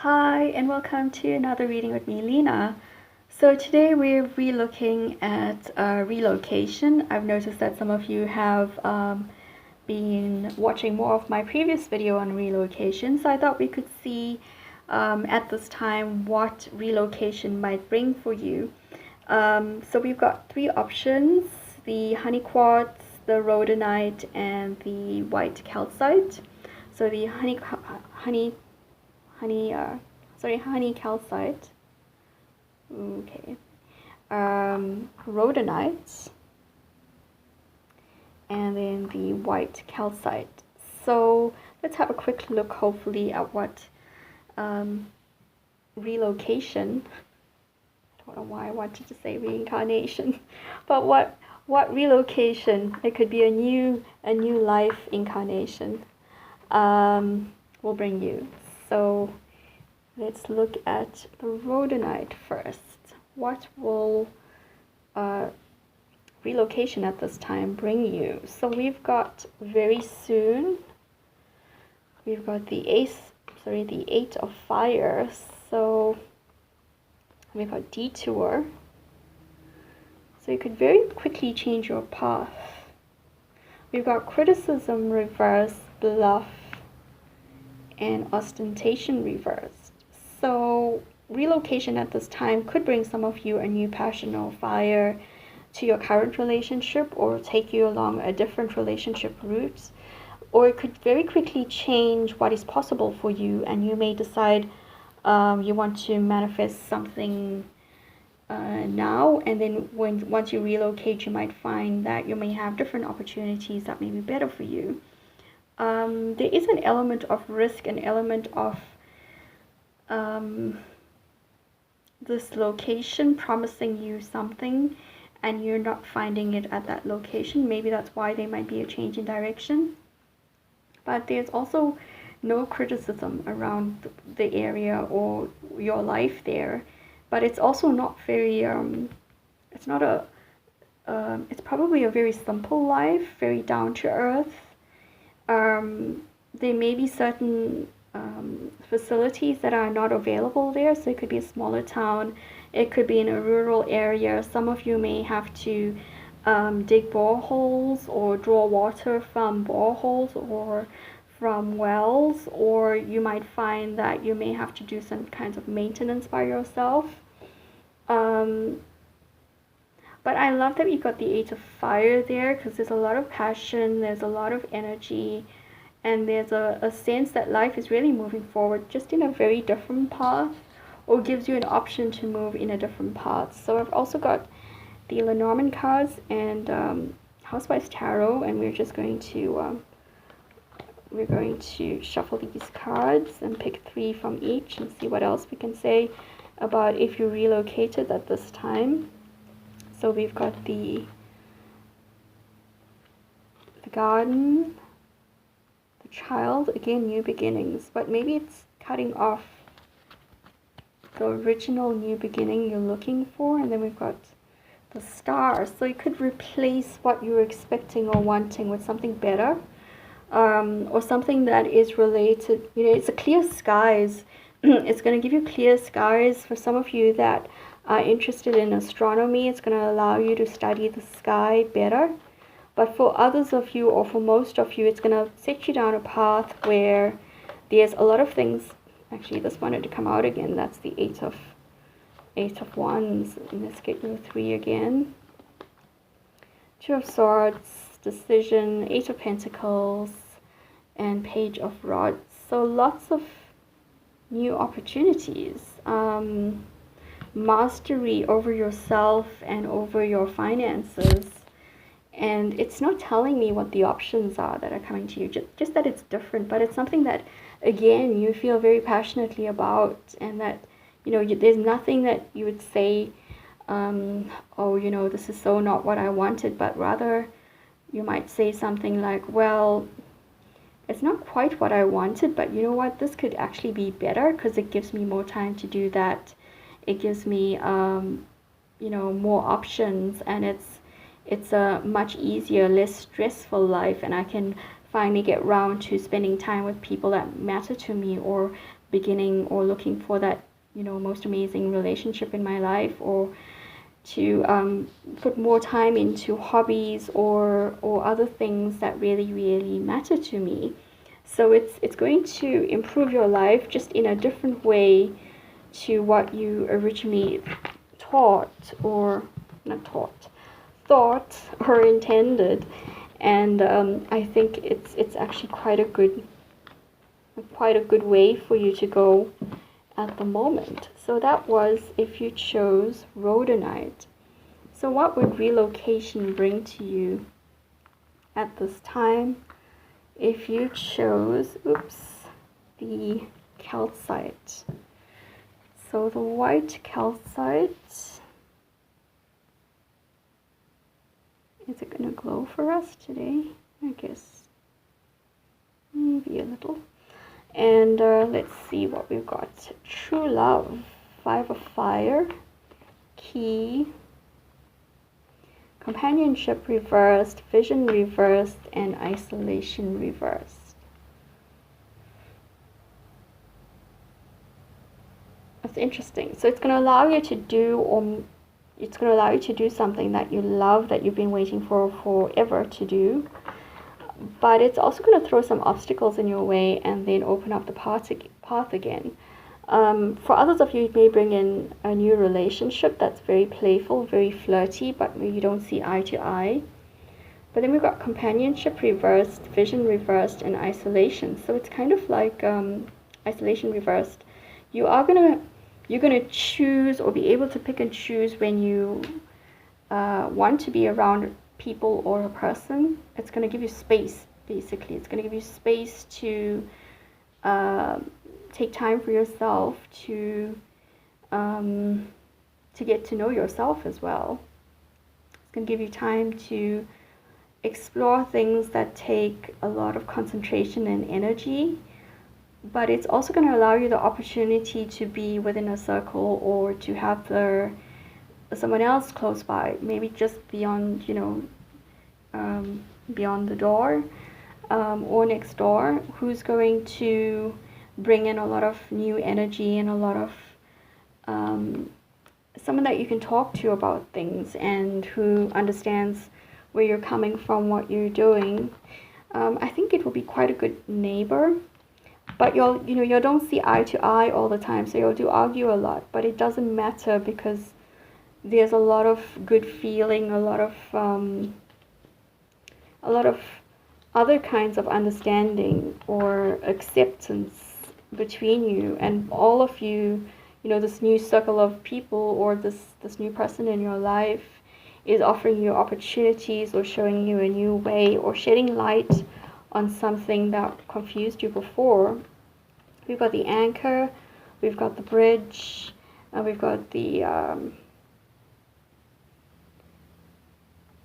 Hi, and welcome to another reading with me, Leenna. So today we're re-looking at Relocation. I've noticed that some of you have been watching more of my previous video on Relocation, so I thought we could see at this time what Relocation might bring for you. So we've got three options: the Honey Quartz, the Rhodonite, and the White Calcite. So the Honey Calcite, okay, Rhodonite, and then the White Calcite. So let's have a quick look, hopefully, at what Relocation, I don't know why I wanted to say reincarnation, but what Relocation, it could be a new life incarnation, will bring you. So let's look at the Rhodonite first. What will Relocation at this time bring you? So we've got very soon, we've got the Eight of Fire. So we've got Detour. So you could very quickly change your path. We've got Criticism reversed, Bluff, and Ostentation reversed. So Relocation at this time could bring some of you a new passion or fire to your current relationship, or take you along a different relationship route, or it could very quickly change what is possible for you, and you may decide you want to manifest something now, and then once you relocate, you might find that you may have different opportunities that may be better for you. There is an element of risk, an element of this location promising you something and you're not finding it at that location. Maybe that's why there might be a change in direction. But there's also no criticism around the area or your life there. But it's also not very, it's probably a very simple life, very down to earth. There may be certain facilities that are not available there, so it could be a smaller town, it could be in a rural area. Some of you may have to dig boreholes or draw water from boreholes or from wells, or you might find that you may have to do some kinds of maintenance by yourself. But I love that we got the Eight of Fire there, because there's a lot of passion, there's a lot of energy, and there's a sense that life is really moving forward, just in a very different path, or gives you an option to move in a different path. So I've also got the LeNormand cards and Housewife's Tarot, and we're just going to shuffle these cards and pick 3 from each and see what else we can say about if you relocated at this time. So we've got the Garden, the Child, again, new beginnings, but maybe it's cutting off the original new beginning you're looking for. And then we've got the Star, so you could replace what you were expecting or wanting with something better, or something that is related. It's a clear skies. It's going to give you clear skies. For some of you that are interested in astronomy, it's going to allow you to study the sky better. But for others of you, or for most of you, it's going to set you down a path where there's a lot of things. Actually, this wanted to come out again. That's the Eight of Wands. And let's get you 3 again. 2 of Swords, Decision, 8 of Pentacles, and Page of Rods. So lots of new opportunities. Mastery over yourself and over your finances. And it's not telling me what the options are that are coming to you, just that it's different, but it's something that, again, you feel very passionately about, and that, there's nothing that you would say, oh, this is so not what I wanted, but rather you might say something like, well, it's not quite what I wanted, but you know what, this could actually be better because it gives me more time to do that. It gives me, more options, and it's a much easier, less stressful life, and I can finally get round to spending time with people that matter to me, or beginning or looking for that, most amazing relationship in my life, or to put more time into hobbies or other things that really, really matter to me. So it's going to improve your life just in a different way to what you originally thought or intended. And I think it's actually quite a good way for you to go at the moment. So that was if you chose Rhodonite. So what would relocation bring to you at this time if you chose, the calcite? So the white calcite, is it going to glow for us today? I guess maybe a little. And let's see what we've got. True love, 5 of fire, key, companionship reversed, vision reversed, and isolation reversed. That's interesting. So it's going to allow you to do something that you love, that you've been waiting for forever to do. But it's also going to throw some obstacles in your way and then open up the path again. For others of you, it may bring in a new relationship that's very playful, very flirty, but you don't see eye to eye. But then we've got companionship reversed, vision reversed, and isolation. So it's kind of like isolation reversed. You're gonna choose or be able to pick and choose when you want to be around people or a person. It's going to give you space, basically. It's going to give you space to take time for yourself, to get to know yourself as well. It's going to give you time to explore things that take a lot of concentration and energy, but it's also going to allow you the opportunity to be within a circle, or to have someone else close by, maybe just beyond, beyond the door, or next door, who's going to bring in a lot of new energy and a lot of someone that you can talk to about things, and who understands where you're coming from, what you're doing. I think it will be quite a good neighbor, but you don't see eye to eye all the time, so you'll argue a lot, but it doesn't matter, because there's a lot of good feeling, a lot of other kinds of understanding or acceptance between you, and all of you, this new circle of people, or this new person in your life is offering you opportunities, or showing you a new way, or shedding light on something that confused you before. We've got the anchor, we've got the bridge, and we've got the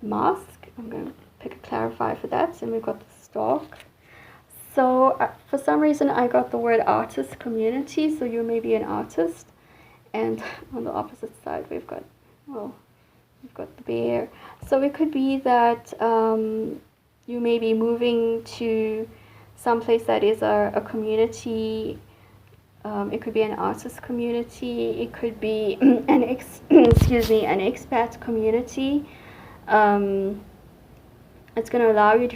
mask. I'm going to pick a clarify for that. And we've got the stalk. So for some reason I got the word artist community, so you may be an artist. And on the opposite side we've got the bear. So it could be that you may be moving to some place that is a community. It could be an artist community. It could be an expat community. It's going to allow you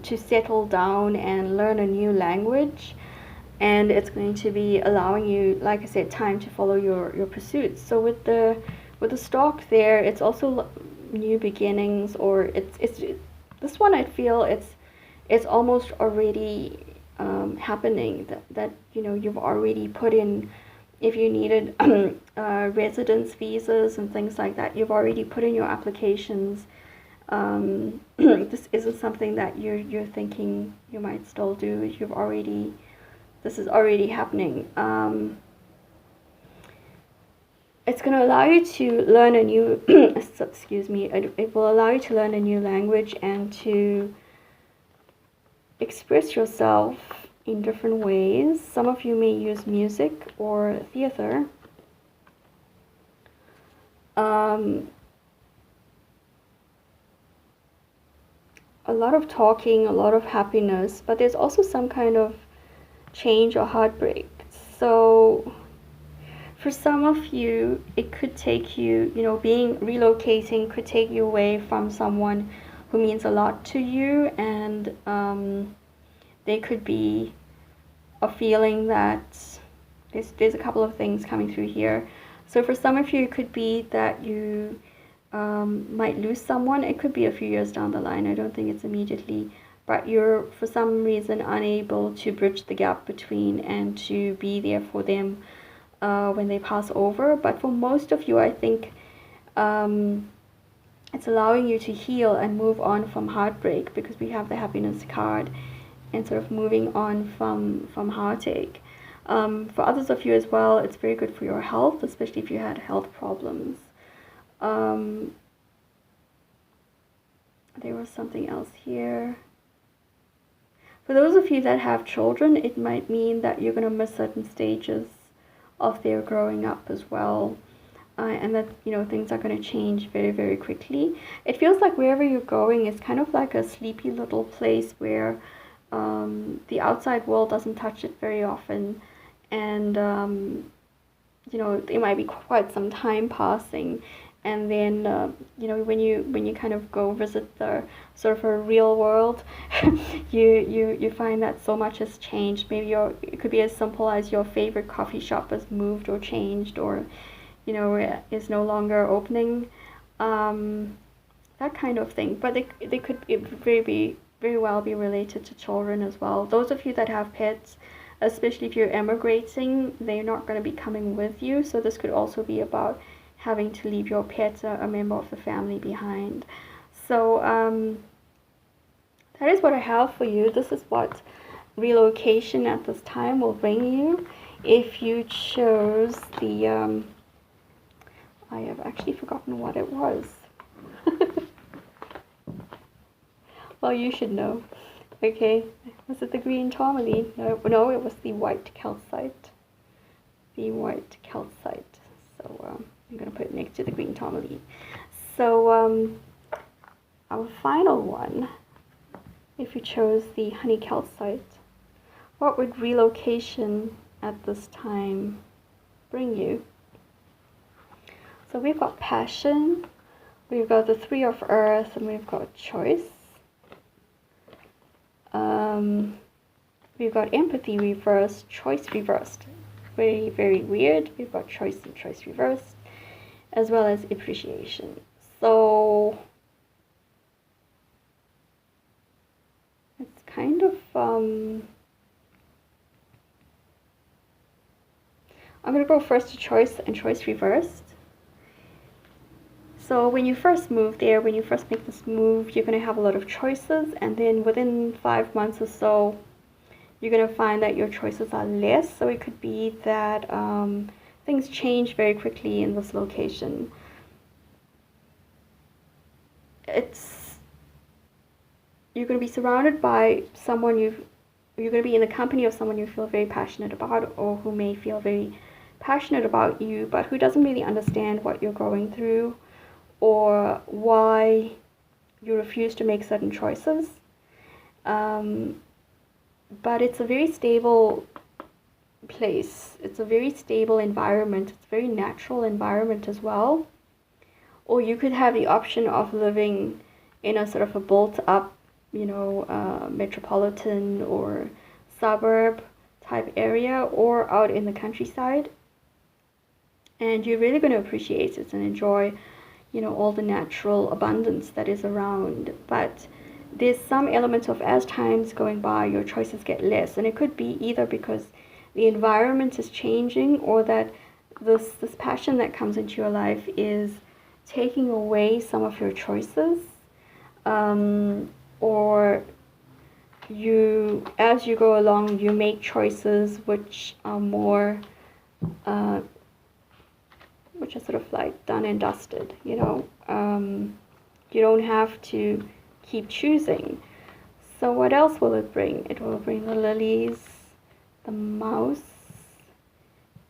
to settle down and learn a new language, and it's going to be allowing you, like I said, time to follow your pursuits. So with the stalk there, it's also new beginnings, or it's this one, I feel it's almost already happening, that you've already put in, if you needed residence visas and things like that, you've already put in your applications. This isn't something that you're thinking you might still do. This is already happening. It's going to allow you to learn a new it will allow you to learn a new language, and to express yourself in different ways. Some of you may use music or theater. A lot of talking, a lot of happiness, but there's also some kind of change or heartbreak. So for some of you, it could take you, relocating could take you away from someone who means a lot to you, and they could be a feeling that there's a couple of things coming through here. So for some of you, it could be that you might lose someone. It could be a few years down the line. I don't think it's immediately, but you're for some reason unable to bridge the gap between and to be there for them when they pass over. But for most of you, I think it's allowing you to heal and move on from heartbreak, because we have the happiness card, and sort of moving on from heartache. For others of you as well, it's very good for your health, especially if you had health problems. There was something else here. For those of you that have children, it might mean that you're going to miss certain stages of their growing up as well. And that, things are going to change very, very quickly. It feels like wherever you're going is kind of like a sleepy little place where the outside world doesn't touch it very often. And, there might be quite some time passing. And then, when you kind of go visit the sort of a real world, you find that so much has changed. Maybe it could be as simple as your favorite coffee shop has moved or changed, or is no longer opening, that kind of thing. But they could very well be related to children as well. Those of you that have pets, especially if you're emigrating, they're not going to be coming with you. So this could also be about having to leave your pet, a member of the family, behind. So that is what I have for you. This is what relocation at this time will bring you. If you chose the I have actually forgotten what it was. Well, you should know. Okay, was it the green tourmaline? No, it was the white calcite. The white calcite. So I'm going to put it next to the green tourmaline. So our final one, if you chose the honey calcite, what would relocation at this time bring you? So we've got passion, we've got the Three of Earth, and we've got choice. We've got empathy reversed, choice reversed. Very, very weird. We've got choice and choice reversed, as well as appreciation. So it's kind of I'm going to go first to choice and choice reversed. So when you first move there, when you first make this move, you're going to have a lot of choices, and then within 5 months or so, you're going to find that your choices are less. So it could be that things change very quickly in this location. You're going to be surrounded by someone you're going to be in the company of someone you feel very passionate about, or who may feel very passionate about you, but who doesn't really understand what you're going through, or why you refuse to make certain choices. But it's a very stable place. It's a very stable environment. It's a very natural environment as well. Or you could have the option of living in a sort of a built-up, metropolitan or suburb type area, or out in the countryside. And you're really going to appreciate it and enjoy all the natural abundance that is around. But there's some element of, as time's going by, your choices get less, and it could be either because the environment is changing, or that this passion that comes into your life is taking away some of your choices, or as you go along, you make choices which are more which are sort of like done and dusted. You don't have to keep choosing. So what else will it bring? It will bring the lilies, the mouse,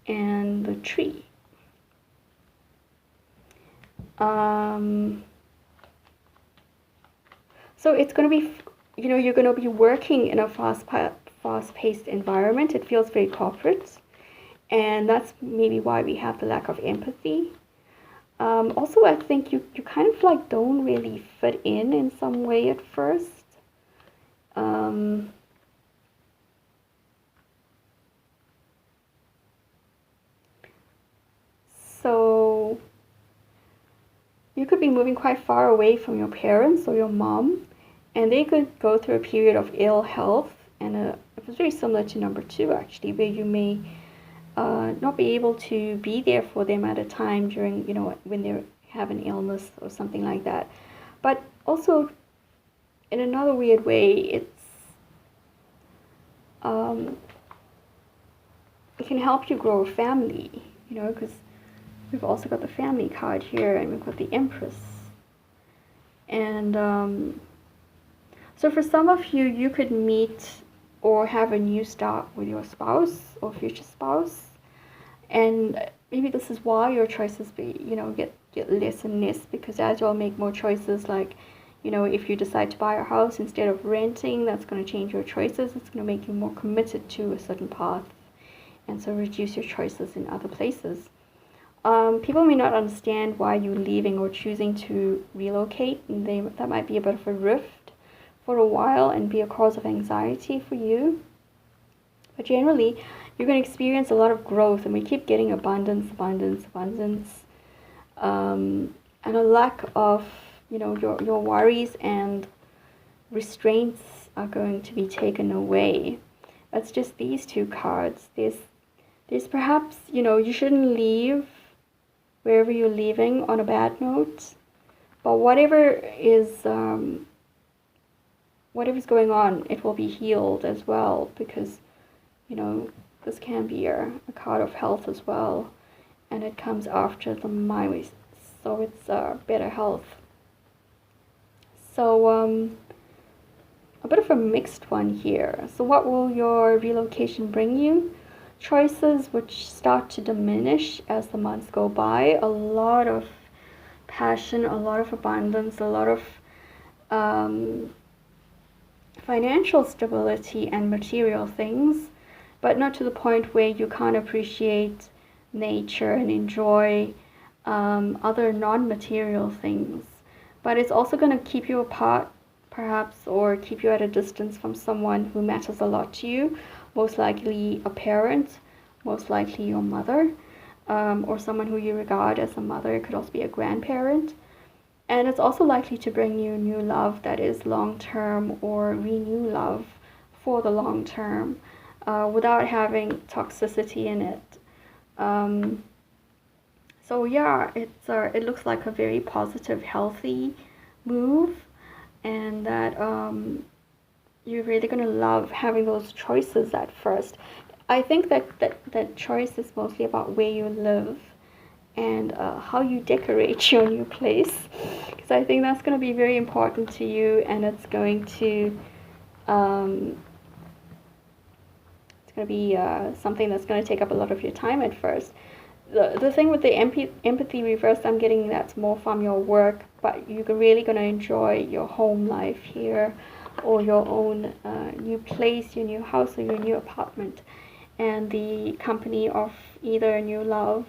and the tree. So it's going to be, you're going to be working in a fast-paced environment. It feels very corporate. And that's maybe why we have the lack of empathy. Also, I think you kind of like don't really fit in some way at first. So you could be moving quite far away from your parents or your mom, and they could go through a period of ill health, and it was very similar to number 2 actually, where you may not be able to be there for them at a time during, when they have an illness or something like that. But also, in another weird way, it can help you grow a family, because we've also got the family card here, and we've got the Empress. And so for some of you, you could meet or have a new start with your spouse or future spouse. And maybe this is why your choices get less and less, because as you'll make more choices, like, if you decide to buy a house instead of renting, that's going to change your choices. It's going to make you more committed to a certain path, and so reduce your choices in other places. People may not understand why you're leaving or choosing to relocate, and that might be a bit of a rift for a while and be a cause of anxiety for you. But generally, you're going to experience a lot of growth, and we keep getting abundance, and a lack of, your worries and restraints are going to be taken away. That's just these 2 cards. There's perhaps, you shouldn't leave wherever you're leaving on a bad note, but whatever's going on, it will be healed as well, because, this can be a card of health as well, and it comes after the mind, so it's better health. So a bit of a mixed one here. So what will your relocation bring you? Choices which start to diminish as the months go by. A lot of passion, a lot of abundance, a lot of financial stability and material things, but not to the point where you can't appreciate nature and enjoy other non-material things. But it's also going to keep you apart, perhaps, or keep you at a distance from someone who matters a lot to you, most likely a parent, most likely your mother, or someone who you regard as a mother. It could also be a grandparent. And it's also likely to bring you new love that is long-term, or renew love for the long term, without having toxicity in it. So yeah, it looks like a very positive, healthy move, and that you're really going to love having those choices at first. I think that choice is mostly about where you live and how you decorate your new place, because I think that's going to be very important to you, and it's going to be something that's going to take up a lot of your time at first. The thing with the empathy reverse, I'm getting that's more from your work, but you're really going to enjoy your home life here, or your own new place, your new house, or your new apartment, and the company of either a new love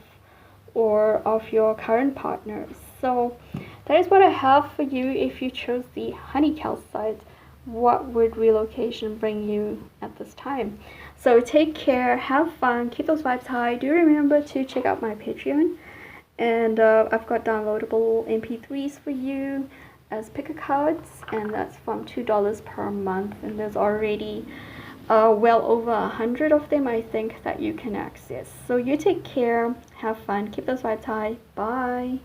or of your current partner. So that is what I have for you if you chose the Honey Calcite. What would relocation bring you at this time? So take care, have fun, keep those vibes high. Do remember to check out my Patreon, and I've got downloadable MP3s for you as picker cards, and that's from $2 per month, and there's already well over 100 of them, I think, that you can access. So you take care, have fun, keep those vibes high. Bye.